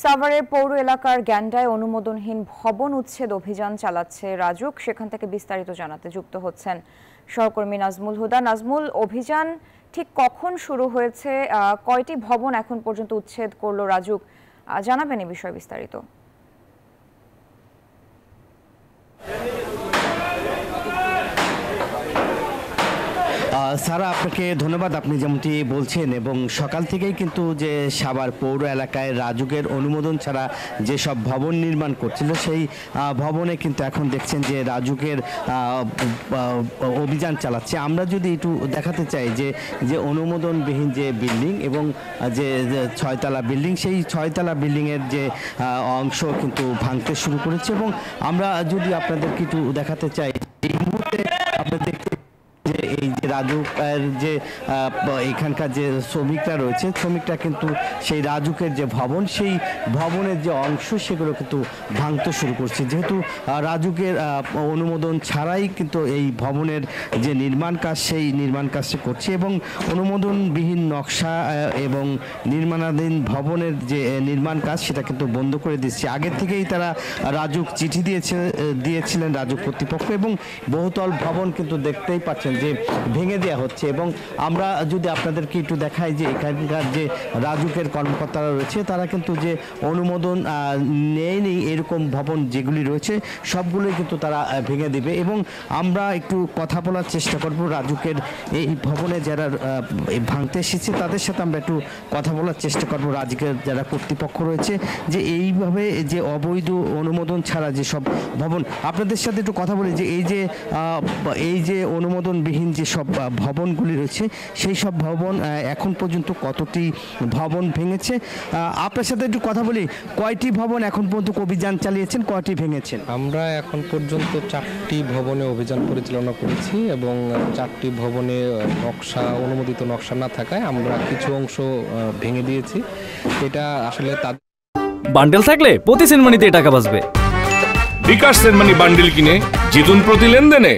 সাভারের পৌর এলাকার গ্যান্ডায় অনুমোদনহীন ভবন উচ্ছেদ অভিযান চালাচ্ছে রাজুক। সেখান থেকে বিস্তারিত জানাতে যুক্ত হচ্ছেন সহকর্মী নাজমুল হুদা। নাজমুল, অভিযান ঠিক কখন শুরু হয়েছে, কয়টি ভবন এখন পর্যন্ত উচ্ছেদ করলো রাজুক, জানাবেন এই বিষয়ে বিস্তারিত। সারা, আপনাকে ধন্যবাদ। আপনি যেমনটি বলছেন এবং সকাল থেকেই কিন্তু যে সাভার পৌর এলাকায় রাজুকের অনুমোদন ছাড়া যেসব ভবন নির্মাণ করছিল সেই ভবনে কিন্তু এখন দেখছেন যে রাজুকের অভিযান চালাচ্ছে। আমরা যদি একটু দেখাতে চাই যে অনুমোদনবিহীন যে বিল্ডিং এবং যে 6তলা বিল্ডিং, সেই 6তলা বিল্ডিংয়ের যে অংশ কিন্তু ভাঙতে শুরু করেছে এবং আমরা যদি আপনাদেরকে একটু দেখাতে চাই এই মুহূর্তে আপনাদের দেখতে যে এই যে রাজুকের যে এখানকার যে শ্রমিকরা রয়েছে, শ্রমিকরা কিন্তু সেই রাজুকের যে ভবন, সেই ভবনের যে অংশ সেগুলো কিন্তু ভাঙতে শুরু করছে। যেহেতু রাজুকের অনুমোদন ছাড়াই কিন্তু এই ভবনের যে নির্মাণ কাজ, সেই নির্মাণ কাজটি করছে এবং অনুমোদনবিহীন নকশা এবং নির্মাণাধীন ভবনের যে নির্মাণ কাজ সেটা কিন্তু বন্ধ করে দিচ্ছে। আগের থেকেই তারা রাজুক চিঠি দিয়েছিলেন রাজুক কর্তৃপক্ষ এবং বহুতল ভবন কিন্তু দেখতেই পাচ্ছেন যে ভেঙে দেওয়া হচ্ছে। এবং আমরা যদি আপনাদেরকে একটু দেখাই যে এখানকার যে রাজুকের কর্মকর্তারা রয়েছে তারা কিন্তু যে অনুমোদন নেয়নি এরকম ভবন যেগুলি রয়েছে সবগুলোই কিন্তু তারা ভেঙে দেবে। এবং আমরা একটু কথা বলার চেষ্টা করব রাজুকের এই ভবনে যারা ভাঙতে এসেছে তাদের সাথে আমরা একটু কথা বলার চেষ্টা করব। রাজুকের যারা কর্তৃপক্ষ রয়েছে যে এইভাবে যে অবৈধ অনুমোদন ছাড়া যে সব ভবন, আপনাদের সাথে একটু কথা বলি যে এই যে অনুমোদনবিহীন যে সব ভবনগুলি রয়েছে সেই সব ভবন এখন পর্যন্ত কতটি ভবন ভেঙেছে, আপনার সাথে একটু কথা বলি। কয়টি ভবন এখন পর্যন্ত অভিযান চালিয়েছেন, কয়টি ভেঙেছেন? আমরা এখন পর্যন্ত 4টি ভবনে অভিযান পরিচালনা করেছি এবং 4টি ভবনে অনুমোদিত নকশা না থাকায় আমরা কিছু অংশ ভেঙে দিয়েছি। এটা আসলে বান্ডেল থাকলে প্রতি সেনমানিতে টাকা বাঁচবে। বিকাশ সেনমানি বান্ডেল কিনে জিতুন প্রতি লেনদেনে।